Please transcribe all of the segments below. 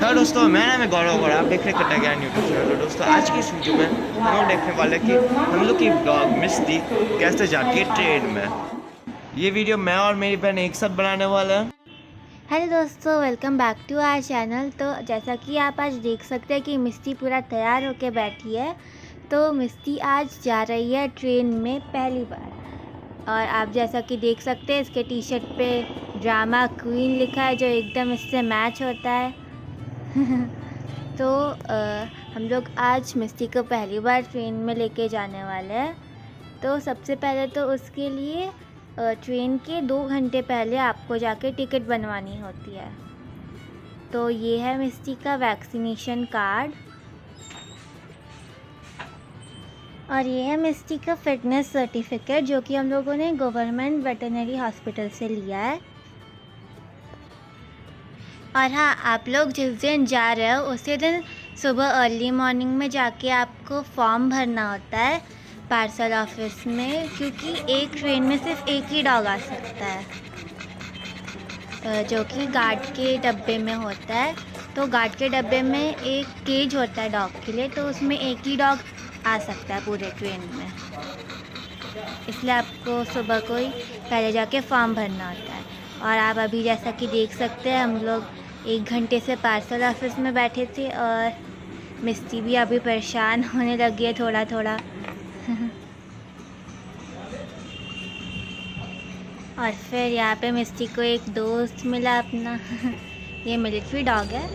नमस्कार दोस्तों, मेरा नाम है गौरव और आप देख रहे हैं कट्टा ज्ञान यूट्यूब चैनल। तो दोस्तों आज की इस वीडियो में हम लोग देखने वाले हैं कि हम लोग की ब्लॉग मिस्टी कैसे जाती है ट्रेन में। ये वीडियो मैं और मेरी बहन एक साथ बनाने वाला है। हेलो दोस्तों, welcome back to our channel. तो जैसा कि आप आज देख सकते हैं कि मिस्टी पूरा तैयार होके बैठी है। तो मिस्टी आज जा रही है ट्रेन में पहली बार। और आप जैसा कि देख सकते हैं इसके टी शर्ट पे ड्रामा क्वीन लिखा है, जो एकदम इससे मैच होता है। तो हम लोग आज मिस्टी को पहली बार ट्रेन में लेके जाने वाले हैं। तो सबसे पहले तो उसके लिए ट्रेन के 2 घंटे पहले आपको जाके टिकट बनवानी होती है। तो ये है मिस्टी का वैक्सीनेशन कार्ड और ये है मिस्टी का फिटनेस सर्टिफिकेट, जो कि हम लोगों ने गवर्नमेंट वेटरनरी हॉस्पिटल से लिया है। और हाँ, आप लोग जिस दिन जा रहे हो उसी दिन सुबह अर्ली मॉर्निंग में जाके आपको फॉर्म भरना होता है पार्सल ऑफिस में, क्योंकि एक ट्रेन में सिर्फ एक ही डॉग आ सकता है, जो कि गार्ड के डब्बे में होता है। तो गार्ड के डब्बे में एक केज होता है डॉग के लिए, तो उसमें एक ही डॉग आ सकता है पूरे ट्रेन में। इसलिए आपको सुबह को ही पहले जाके फॉर्म भरना होता है। और आप अभी जैसा कि देख सकते हैं, हम लोग 1 घंटे से पार्सल ऑफिस में बैठे थे और मिस्टी भी अभी परेशान होने लगी है थोड़ा थोड़ा। और फिर यहाँ पे मिस्टी को एक दोस्त मिला अपना। ये मिलिट्री डॉग है,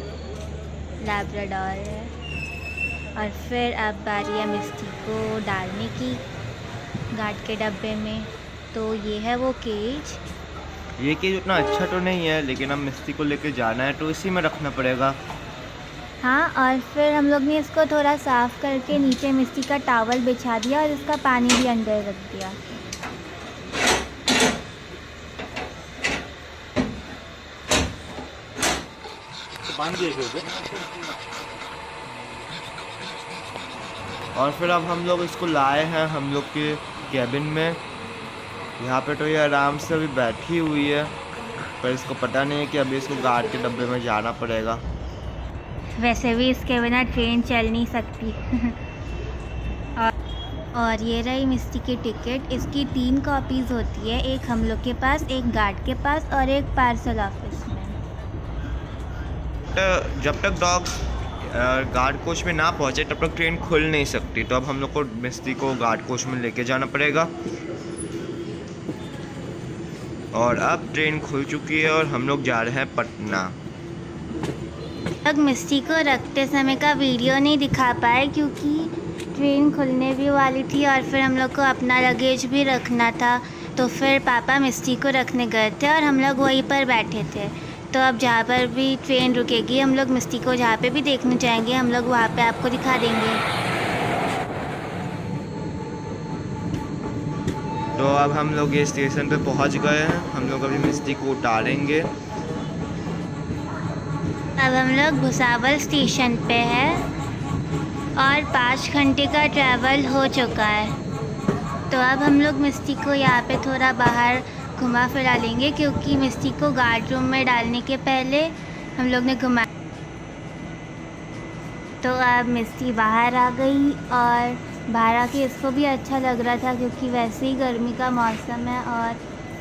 लैब्राडोर है। और फिर अब बारी है मिस्टी को डालने की गार्ड के डब्बे में। तो ये है वो केज। ये केज उतना अच्छा तो नहीं है, लेकिन अब मिस्टी को लेके जाना है तो इसी में रखना पड़ेगा। हाँ, और फिर हम लोग ने इसको थोड़ा साफ़ करके नीचे मिस्टी का टॉवल बिछा दिया और इसका पानी भी अंदर रख दिया। और फिर अब हम लोग इसको लाए हैं हम लोग के कैबिन में। यहाँ पे तो ये आराम से अभी बैठी हुई है, पर इसको पता नहीं है कि अभी इसको गार्ड के डब्बे में जाना पड़ेगा। वैसे भी इसके बिना ट्रेन चल नहीं सकती। और ये रही मिस्टी की टिकट। इसकी 3 कॉपीज़ होती है, एक हम लोग के पास, एक गार्ड के पास और एक पार्सल ऑफिस में। जब तक डॉग्स गार्ड कोच में ना पहुँचे तब तक ट्रेन खुल नहीं सकती। तो अब हम लोग को मिस्टी को गार्ड कोच में लेके जाना पड़ेगा। और अब ट्रेन खुल चुकी है और हम लोग जा रहे हैं पटना। अब मिस्टी को रखते समय का वीडियो नहीं दिखा पाए, क्योंकि ट्रेन खुलने भी वाली थी और फिर हम लोग को अपना लगेज भी रखना था। तो फिर पापा मिस्टी को रखने गए थे और हम लोग वहीं पर बैठे थे। तो अब जहाँ पर भी ट्रेन रुकेगी, हम लोग मिस्टी को जहाँ पे भी देखने जाएंगे, हम लोग वहाँ पे आपको दिखा देंगे। तो अब हम लोग ये स्टेशन पे पहुँच गए हैं। हम लोग अभी मिस्टी को उतारेंगे। अब हम लोग भुसावल स्टेशन पे है और 5 घंटे का ट्रैवल हो चुका है। तो अब हम लोग मिस्टी को यहाँ पे थोड़ा बाहर घुमा फिरा लेंगे, क्योंकि मिस्टी को गार्ड रूम में डालने के पहले हम लोग ने घुमा। तो अब मिस्टी बाहर आ गई और बाहर आके इसको भी अच्छा लग रहा था, क्योंकि वैसे ही गर्मी का मौसम है और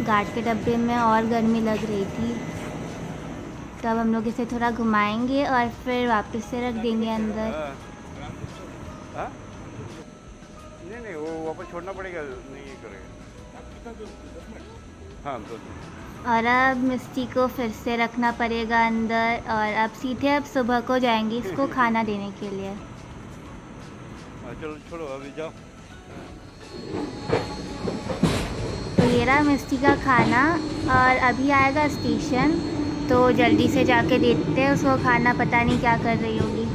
गार्ड के डब्बे में और गर्मी लग रही थी। तो अब हम लोग इसे थोड़ा घुमाएंगे और फिर वापस से रख देंगे अंदर। नहीं वो वापस छोड़ना पड़ेगा, नहीं ये करेगा। हाँ तो और अब मिस्टी को फिर से रखना पड़ेगा अंदर। और अब सीधे अब सुबह को जाएंगे इसको खाना देने के लिए। चलो छोड़ो, अभी जाओ। तो ये रहा मिस्टी का खाना और अभी आएगा स्टेशन, तो जल्दी से जाके देखते हैं उसको खाना। पता नहीं क्या कर रही होगी।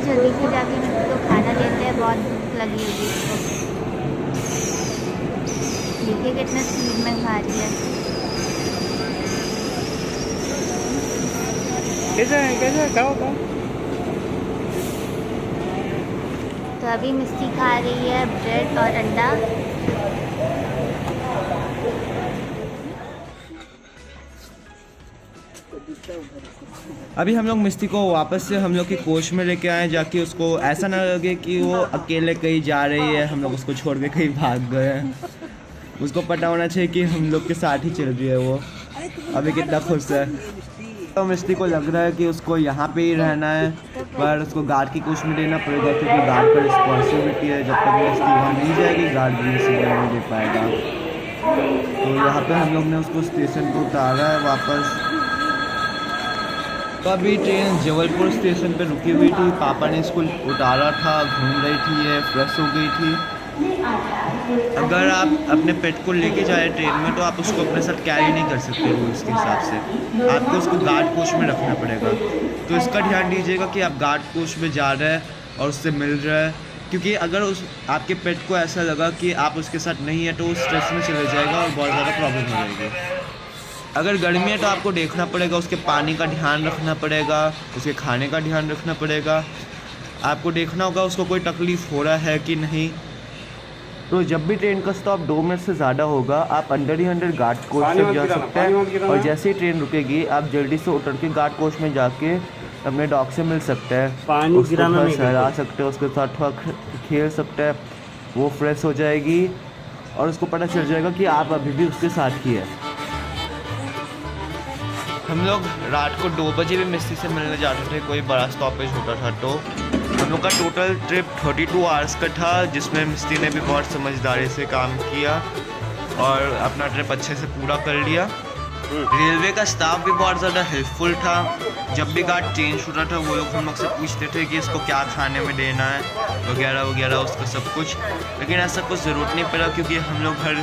जल्दी से जाके मिस्टी को खाना देते हैं, बहुत भूख लगी होगी इसको। देखिए कितना स्पीड में खा रही है। कैसे खाओ। तो अभी मिस्टी खा रही है ब्रेड और अंडा। अभी हम लोग मिस्टी को वापस से हम लोग की कोच में लेके आए, जाके उसको ऐसा ना लगे कि वो अकेले कहीं जा रही है, हम लोग उसको छोड़ के कहीं भाग गए हैं। उसको पता होना चाहिए कि हम लोग के साथ ही चल रही है वो। अभी कितना खुश है। तो मिस्टी को लग रहा है कि उसको यहाँ पे ही रहना है, पर उसको गार्ड की कोच में देना पड़ेगा, क्योंकि गार्ड का रिस्पॉन्सिबिलिटी है। जब तक मिस्टी वहाँ नहीं जाएगी गार्ड भी सिग्नल नहीं दे पाएगा। तो यहाँ पे हम लोग ने उसको स्टेशन पर उतारा है वापस। तो अभी ट्रेन जबलपुर स्टेशन पे रुकी हुई थी। पापा ने इसको उतारा था, घूम रही थी, ये फ्रेश हो गई थी। अगर आप अपने पेट को लेके जाए ट्रेन में तो आप उसको अपने साथ कैरी नहीं कर सकते रूल्स के हिसाब से। आपको उसको गार्ड कोच में रखना पड़ेगा। तो इसका ध्यान दीजिएगा कि आप गार्ड कोच में जा रहे हैं और उससे मिल रहे हैं, क्योंकि अगर उस आपके पेट को ऐसा लगा कि आप उसके साथ नहीं है तो वो स्ट्रेस में चले जाएगा और बहुत ज़्यादा प्रॉब्लम हो जाएगी। अगर गर्मी है तो आपको देखना पड़ेगा, उसके पानी का ध्यान रखना पड़ेगा, उसके खाने का ध्यान रखना पड़ेगा। आपको देखना होगा उसको कोई तकलीफ़ हो रहा है कि नहीं। तो जब भी ट्रेन का स्टॉप 2 मिनट से ज़्यादा होगा, आप अंदर ही अंदर गार्ड कोच तक जा सकते हैं। और जैसे ही ट्रेन रुकेगी आप जल्दी से उतर के गार्ड कोच में जाके अपने डॉग से मिल सकते हैं, उसको थोड़ा सहला सकते हैं, उसके साथ थोड़ा खेल सकते हैं। वो फ्रेश हो जाएगी और उसको पता चल जाएगा कि आप अभी भी उसके साथ ही है। हम लोग रात को 2 बजे भी मिस्टी से मिलने जाते थे, कोई बड़ा स्टॉपेज होता था तो। हम लोग का टोटल ट्रिप 32 आवर्स का था, जिसमें मिस्टी ने भी बहुत समझदारी से काम किया और अपना ट्रिप अच्छे से पूरा कर लिया। रेलवे का स्टाफ भी बहुत ज़्यादा हेल्पफुल था। जब भी गार्ड चेंज होता था वो लोग हम लोग से पूछते थे कि इसको क्या खाने में देना है वगैरह वगैरह, उसका सब कुछ। लेकिन ऐसा कुछ ज़रूरत नहीं पड़ा, क्योंकि हम लोग हर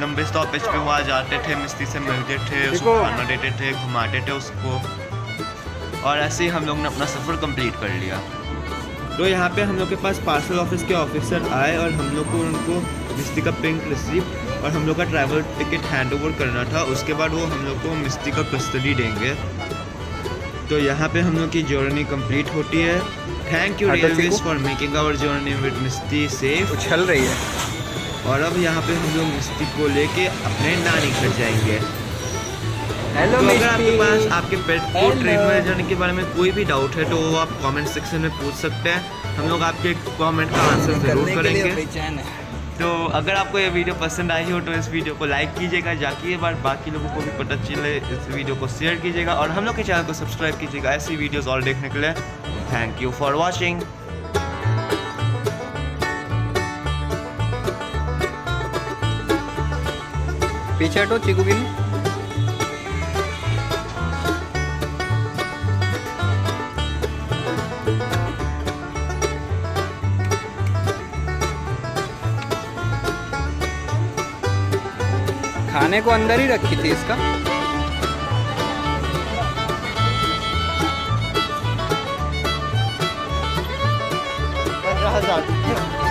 लंबे स्टॉपेज पे वहाँ जाते थे, मिस्टी से मिलते थे, उसको खाना देते थे, घुमाते थे उसको, और ऐसे ही हम लोग ने अपना सफ़र कंप्लीट कर लिया। तो यहाँ पे हम लोग के पास पार्सल ऑफिस के ऑफिसर आए और हम लोग को उनको मिस्टी का पिंक रिसिप्ट और हम लोग का ट्रैवल टिकट हैंड ओवर करना था। उसके बाद वो हम लोग को मिस्टी का कस्टडी देंगे। तो यहाँ पे हम लोग की जर्नी कंप्लीट होती है। Thank you railways for making our journey with misty safe. उछल रही है। और अब यहाँ पे हम लोग मिस्टी को लेके अपने नानी घर जाएंगे। हेलो तो अगर आपके पास आपके पेट को ट्रेन में जाने के बारे में कोई भी डाउट है तो वो आप कमेंट सेक्शन में पूछ सकते हैं। हम लोग आपके कमेंट का आंसर ज़रूर करेंगे। तो अगर आपको ये वीडियो पसंद आई हो तो इस वीडियो को लाइक कीजिएगा, जाके ये बात बाकी लोगों को भी पता चले। इस वीडियो को शेयर कीजिएगा और हम लोग के चैनल को सब्सक्राइब कीजिएगा ऐसी वीडियोज़ और देखने के लिए। Thank you for watching. पीछे हटो चीकू की। खाने को अंदर ही रखी थी इसका। $15,000